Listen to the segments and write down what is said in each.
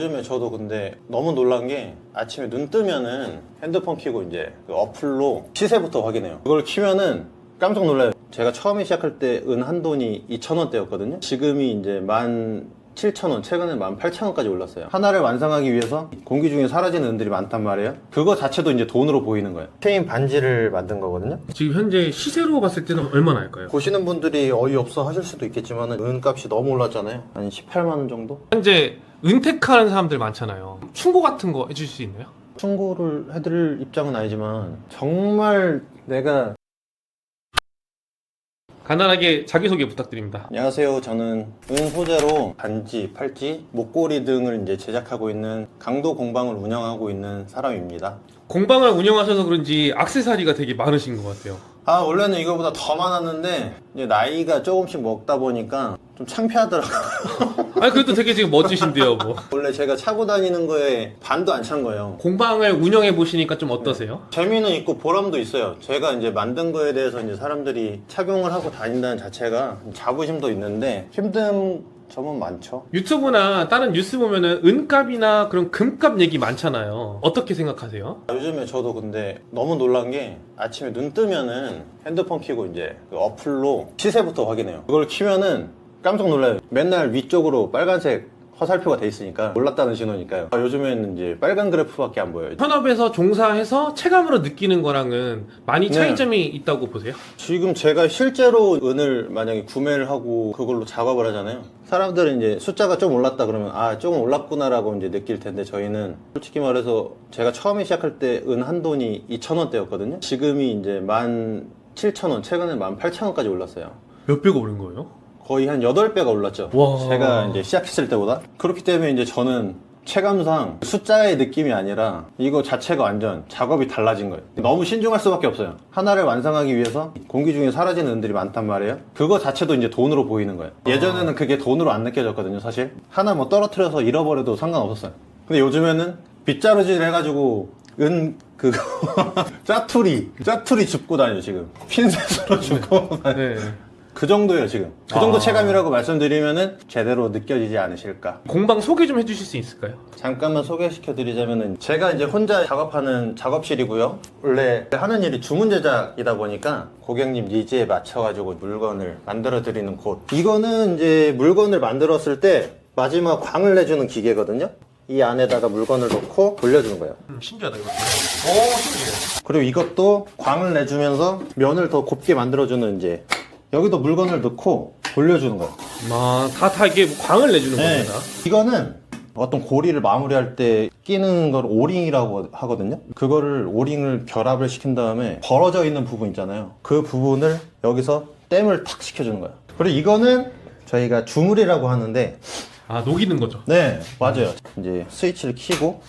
요즘에 저도 근데 너무 놀란 게 아침에 눈 뜨면은 핸드폰 켜고 이제 그 어플로 시세부터 확인해요. 그걸 키면은 깜짝 놀라요. 제가 처음에 시작할 때 은 한 돈이 2,000원대였거든요. 지금이 이제 17,000원, 최근에 18,000원까지 올랐어요. 하나를 완성하기 위해서 공기 중에 사라지는 은들이 많단 말이에요. 그거 자체도 이제 돈으로 보이는 거예요. 체인 반지를 만든 거거든요. 지금 현재 시세로 봤을 때는 얼마나 할까요? 보시는 분들이 어이없어 하실 수도 있겠지만 은 값이 너무 올랐잖아요. 한 18만 원 정도? 현재 은택하는 사람들 많잖아요. 충고 같은 거 해줄 수 있나요? 충고를 해드릴 입장은 아니지만 정말 내가 간단하게 자기소개 부탁드립니다. 안녕하세요. 저는 은 소재로 반지, 팔찌, 목걸이 등을 이제 제작하고 있는 강도 공방을 운영하고 있는 사람입니다. 공방을 운영하셔서 그런지 액세서리가 되게 많으신 것 같아요. 원래는 이거보다 더 많았는데 이제 나이가 조금씩 먹다 보니까 좀 창피하더라고요. 아니 그래도 되게 지금 멋지신데요 뭐. 원래 제가 차고 다니는 거에 반도 안 찬 거예요. 공방을 운영해 보시니까 좀 어떠세요? 재미는 있고 보람도 있어요. 제가 이제 만든 거에 대해서 이제 사람들이 착용을 하고 다닌다는 자체가 자부심도 있는데 힘든 점은 많죠. 유튜브나 다른 뉴스 보면은 은값이나 그런 금값 얘기 많잖아요. 어떻게 생각하세요? 요즘에 저도 근데 너무 놀란 게 아침에 눈 뜨면은 핸드폰 켜고 이제 그 어플로 시세부터 확인해요. 그걸 키면은 깜짝 놀라요. 맨날 위쪽으로 빨간색 화살표가 돼 있으니까 올랐다는 신호니까요. 요즘에는 이제 빨간 그래프밖에 안 보여요. 현업에서 종사해서 체감으로 느끼는 거랑은 많이 차이점이 있다고 보세요? 지금 제가 실제로 은을 만약에 구매를 하고 그걸로 작업을 하잖아요. 사람들은 이제 숫자가 좀 올랐다 그러면 조금 올랐구나라고 이제 느낄 텐데 저희는 솔직히 말해서 제가 처음에 시작할 때 은 한 돈이 2,000원대였거든요. 지금이 이제 17,000원, 최근에 18,000원까지 올랐어요. 몇 배가 오른 거예요? 거의 한 8배가 올랐죠. 와. 제가 이제 시작했을 때보다. 그렇기 때문에 이제 저는 체감상 숫자의 느낌이 아니라 이거 자체가 완전 작업이 달라진 거예요. 너무 신중할 수밖에 없어요. 하나를 완성하기 위해서 공기 중에 사라지는 은들이 많단 말이에요. 그거 자체도 이제 돈으로 보이는 거예요. 예전에는 그게 돈으로 안 느껴졌거든요, 사실. 하나 뭐 떨어뜨려서 잃어버려도 상관없었어요. 근데 요즘에는 빗자루질 해가지고 그거 짜투리 줍고 다녀요, 지금. 핀셋으로 줍고 다녀요. 네. 그 정도예요, 지금. 그 정도 체감이라고 말씀드리면은 제대로 느껴지지 않으실까. 공방 소개 좀 해주실 수 있을까요? 잠깐만 소개시켜 드리자면은 제가 이제 혼자 작업하는 작업실이고요. 원래 하는 일이 주문 제작이다 보니까 고객님 니즈에 맞춰가지고 물건을 만들어 드리는 곳. 이거는 이제 물건을 만들었을 때 마지막 광을 내주는 기계거든요. 이 안에다가 물건을 넣고 돌려주는 거예요. 신기하다 이거. 오 신기해. 그리고 이것도 광을 내주면서 면을 더 곱게 만들어주는 이제 여기도 물건을 넣고 돌려주는 거예요. 다 이게 광을 내주는 네. 겁니다. 이거는 어떤 고리를 마무리할 때 끼는 걸 오링이라고 하거든요. 그거를 오링을 결합을 시킨 다음에 벌어져 있는 부분 있잖아요. 그 부분을 여기서 댐을 탁 시켜주는 거예요. 그리고 이거는 저희가 주물이라고 하는데 녹이는 거죠. 네, 맞아요. 이제 스위치를 켜고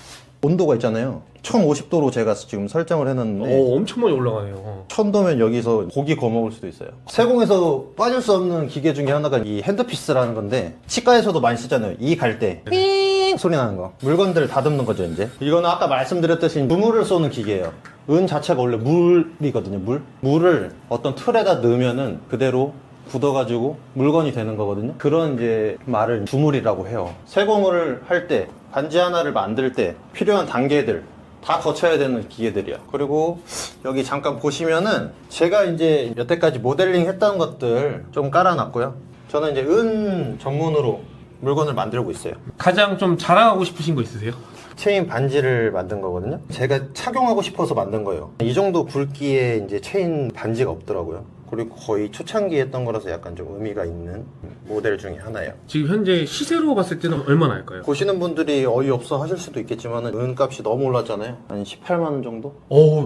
온도가 있잖아요. 1050도로 제가 지금 설정을 해놨는데 오 엄청 많이 올라가네요. 1000도면 여기서 고기 구워 먹을 수도 있어요. 세공에서 빠질 수 없는 기계 중에 하나가 이 핸드피스라는 건데 치과에서도 많이 쓰잖아요. 이 갈 때 삥 소리 나는 거. 물건들을 다듬는 거죠, 이제. 이거는 아까 말씀드렸듯이 주물을 쏘는 기계예요. 은 자체가 원래 물이거든요, 물. 물을 어떤 틀에다 넣으면은 그대로 굳어가지고 물건이 되는 거거든요. 그런 이제 말을 주물이라고 해요. 세공을 할 때, 반지 하나를 만들 때 필요한 단계들 다 거쳐야 되는 기계들이야. 그리고 여기 잠깐 보시면은 제가 이제 여태까지 모델링 했던 것들 좀 깔아놨고요. 저는 이제 은 전문으로 물건을 만들고 있어요. 가장 좀 자랑하고 싶으신 거 있으세요? 체인 반지를 만든 거거든요. 제가 착용하고 싶어서 만든 거예요. 이 정도 굵기에 이제 체인 반지가 없더라고요. 그리고 거의 초창기 했던 거라서 약간 좀 의미가 있는 모델 중에 하나예요. 지금 현재 시세로 봤을 때는 얼마나 할까요? 보시는 분들이 어이없어 하실 수도 있겠지만 은 값이 너무 올랐잖아요. 한 18만 원 정도?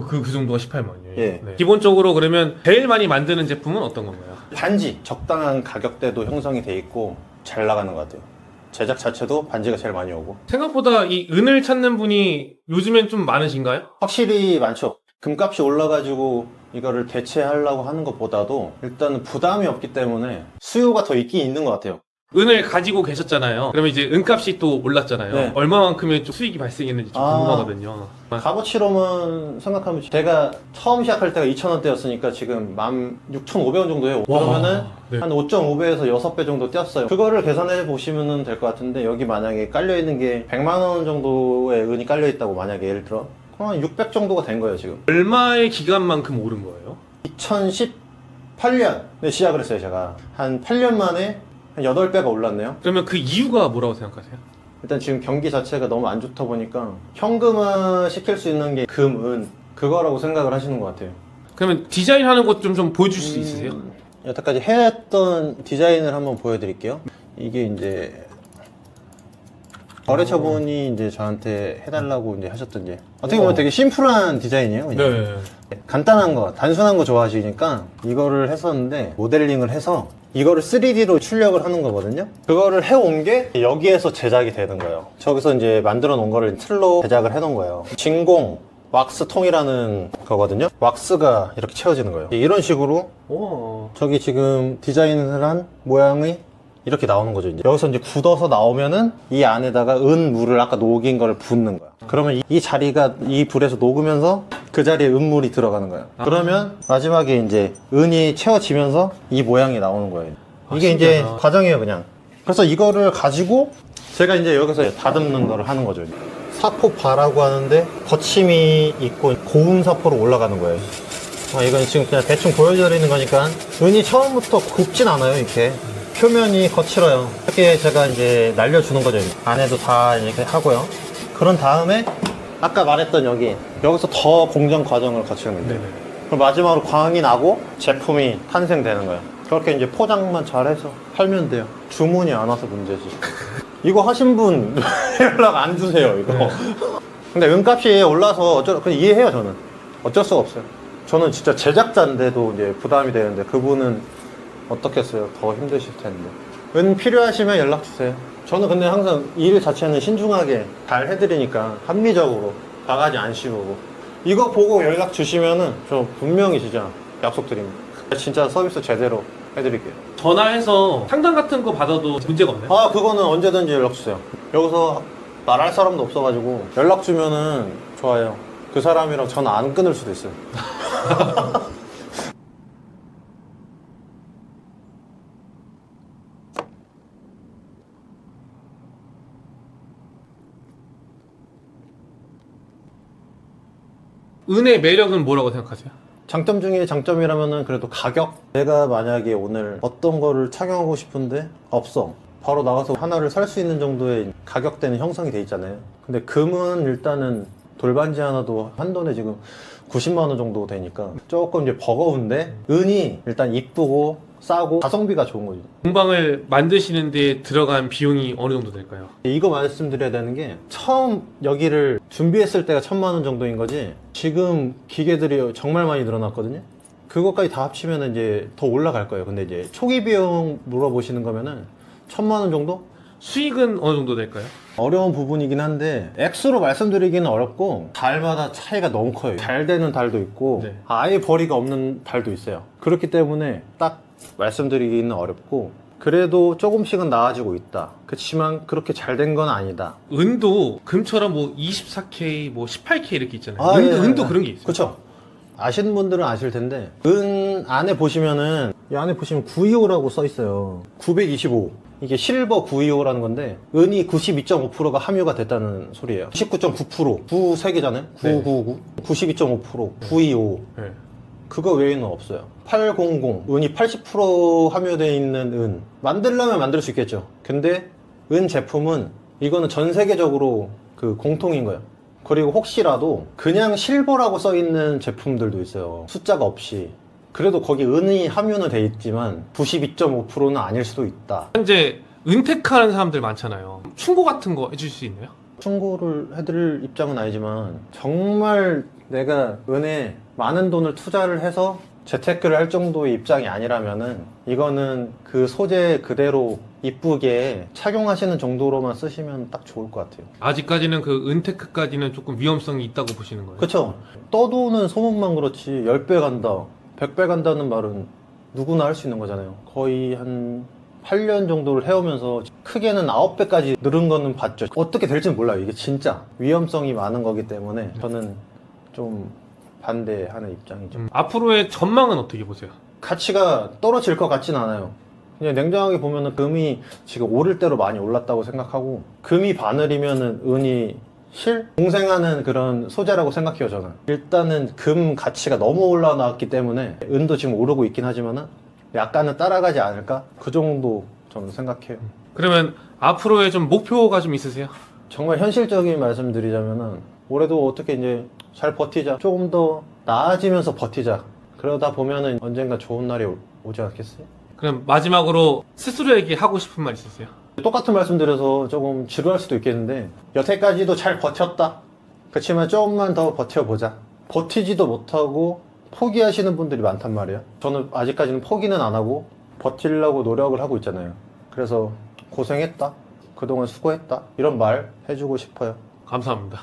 그 정도가 18만이에요. 예. 기본적으로 그러면 제일 많이 만드는 제품은 어떤 건가요? 반지 적당한 가격대도 형성이 돼 있고 잘 나가는 것 같아요. 제작 자체도 반지가 제일 많이 오고 생각보다 이 은을 찾는 분이 요즘엔 좀 많으신가요? 확실히 많죠. 금값이 올라가지고 이거를 대체하려고 하는 것보다도 일단은 부담이 없기 때문에 수요가 더 있긴 있는 것 같아요. 은을 가지고 계셨잖아요. 그러면 이제 은값이 또 올랐잖아요. 네. 얼마만큼의 좀 수익이 발생했는지 좀 아. 궁금하거든요. 값어치로만 생각하면 제가 처음 시작할 때가 2,000원대였으니까 지금 16,500원 정도 해요. 와. 그러면은 네. 한 5.5배에서 6배 정도 뛰었어요. 그거를 계산해 보시면 될 것 같은데 여기 만약에 깔려 있는 게 100만 원 정도의 은이 깔려 있다고 만약에 예를 들어 그럼 한 600 정도가 된 거예요 지금. 얼마의 기간만큼 오른 거예요? 2018년에 시작을 했어요 제가. 한 8년 만에 한 8배가 올랐네요. 그러면 그 이유가 뭐라고 생각하세요? 일단 지금 경기 자체가 너무 안 좋다 보니까 현금화 시킬 수 있는 게 금, 은 그거라고 생각을 하시는 것 같아요. 그러면 디자인하는 것 좀 보여줄 수 있으세요? 여태까지 해왔던 디자인을 한번 보여드릴게요. 이게 이제 거래처분이 이제 저한테 해달라고 이제 하셨던 게 어떻게 보면 되게 심플한 디자인이에요. 그냥. 네. 간단한 거, 단순한 거 좋아하시니까 이거를 했었는데 모델링을 해서 이거를 3D로 출력을 하는 거거든요. 그거를 해온 게 여기에서 제작이 되는 거예요. 저기서 이제 만들어 놓은 거를 틀로 제작을 해놓은 거예요. 진공 왁스통이라는 거거든요. 왁스가 이렇게 채워지는 거예요. 이런 식으로 오. 저기 지금 디자인을 한 모양이 이렇게 나오는 거죠. 이제 여기서 이제 굳어서 나오면은 이 안에다가 은 물을 아까 녹인 거를 붓는 거야. 그러면 이 자리가 이 불에서 녹으면서 그 자리에 은물이 들어가는 거야. 그러면 마지막에 이제 은이 채워지면서 이 모양이 나오는 거예요. 이게 이제 신기하다. 과정이에요, 그냥. 그래서 이거를 가지고 제가 이제 여기서 다듬는 거를 하는 거죠. 사포바라고 하는데 거침이 있고 고운 사포로 올라가는 거예요. 이건 지금 그냥 대충 보여드리는 거니까 은이 처음부터 굽진 않아요, 이렇게. 표면이 거칠어요. 이렇게 제가 이제 날려주는 거죠. 안에도 다 이렇게 하고요. 그런 다음에 아까 말했던 여기서 더 공정 과정을 거치는 거예요. 네네. 그럼 마지막으로 광이 나고 제품이 탄생되는 거예요. 그렇게 이제 포장만 잘해서 팔면 돼요. 주문이 안 와서 문제지. 이거 하신 분 연락 안 주세요, 이거. 네. 근데 은값이 올라서 그냥 이해해요, 저는. 어쩔 수가 없어요. 저는 진짜 제작자인데도 이제 부담이 되는데 그분은 어떻겠어요? 더 힘드실 텐데. 은 필요하시면 연락 주세요. 저는 근데 항상 일 자체는 신중하게 잘 해드리니까 합리적으로 바가지 안 씌우고 이거 보고 연락 주시면은 저 분명히 진짜 약속드립니다. 진짜 서비스 제대로 해드릴게요. 전화해서 상담 같은 거 받아도 문제가 없나요? 아, 그거는 언제든지 연락 주세요. 여기서 말할 사람도 없어가지고 연락 주면은 좋아요. 그 사람이랑 전화 안 끊을 수도 있어요. 은의 매력은 뭐라고 생각하세요? 장점 중에 장점이라면은 그래도 가격? 내가 만약에 오늘 어떤 거를 착용하고 싶은데 없어. 바로 나가서 하나를 살 수 있는 정도의 가격대는 형성이 돼 있잖아요. 근데 금은 일단은 돌반지 하나도 한 돈에 지금 90만 원 정도 되니까 조금 이제 버거운데 은이 일단 이쁘고 싸고 가성비가 좋은 거죠. 공방을 만드시는 데 들어간 비용이 어느 정도 될까요? 이거 말씀드려야 되는 게 처음 여기를 준비했을 때가 1,000만 원 정도인 거지 지금 기계들이 정말 많이 늘어났거든요. 그것까지 다 합치면 이제 더 올라갈 거예요. 근데 이제 초기 비용 물어보시는 거면은 1,000만 원 정도? 수익은 어느 정도 될까요? 어려운 부분이긴 한데 액수로 말씀드리기는 어렵고 달마다 차이가 너무 커요. 잘 되는 달도 있고 네. 아예 벌이가 없는 달도 있어요. 그렇기 때문에 딱 말씀드리기는 어렵고 그래도 조금씩은 나아지고 있다. 그렇지만 그렇게 잘 된 건 아니다. 은도 금처럼 뭐 24K, 뭐 18K 이렇게 있잖아요. 아, 은도, 예, 은도 예. 그런 게 있어요. 그렇죠. 아시는 분들은 아실 텐데 은 안에 보시면은 이 안에 보시면 925라고 써 있어요. 925. 이게 실버 925라는 건데 은이 92.5%가 함유가 됐다는 소리예요. 99.9%. 9 3개잖아요. 999. 92.5%. 925. 네. 그거 외에는 없어요. 800. 은이 80% 함유되어 있는 은. 만들려면 만들 수 있겠죠. 근데 은 제품은 이거는 전 세계적으로 그 공통인 거예요. 그리고 혹시라도 그냥 실버라고 써 있는 제품들도 있어요. 숫자가 없이. 그래도 거기 은이 함유는 돼 있지만 92.5%는 아닐 수도 있다. 현재 은택하는 사람들 많잖아요. 충고 같은 거 해줄 수 있나요? 충고를 해드릴 입장은 아니지만 정말 내가 은에 많은 돈을 투자를 해서 재테크를 할 정도의 입장이 아니라면은 이거는 그 소재 그대로 이쁘게 착용하시는 정도로만 쓰시면 딱 좋을 것 같아요. 아직까지는 그 은테크까지는 조금 위험성이 있다고 보시는 거예요? 그쵸? 떠도는 소문만 그렇지 10배 간다 100배 간다는 말은 누구나 할 수 있는 거잖아요. 거의 한 8년 정도를 해오면서 크게는 9배까지 늘은 거는 봤죠. 어떻게 될지는 몰라요. 이게 진짜 위험성이 많은 거기 때문에 저는 좀 반대하는 입장이죠. 앞으로의 전망은 어떻게 보세요? 가치가 떨어질 것 같진 않아요. 그냥 냉정하게 보면은 금이 지금 오를 대로 많이 올랐다고 생각하고, 금이 바늘이면은 은이 실? 공생하는 그런 소재라고 생각해요, 저는. 일단은 금 가치가 너무 올라왔기 때문에 은도 지금 오르고 있긴 하지만은 약간은 따라가지 않을까? 그 정도 저는 생각해요. 그러면 앞으로의 좀 목표가 좀 있으세요? 정말 현실적인 말씀 드리자면은 올해도 어떻게 이제 잘 버티자. 조금 더 나아지면서 버티자. 그러다 보면은 언젠가 좋은 날이 오지 않겠어요? 그럼 마지막으로 스스로에게 하고 싶은 말 있으세요? 똑같은 말씀 드려서 조금 지루할 수도 있겠는데, 여태까지도 잘 버텼다. 그렇지만 조금만 더 버텨보자. 버티지도 못하고 포기하시는 분들이 많단 말이에요. 저는 아직까지는 포기는 안 하고 버티려고 노력을 하고 있잖아요. 그래서 고생했다. 그동안 수고했다. 이런 말 해주고 싶어요. 감사합니다.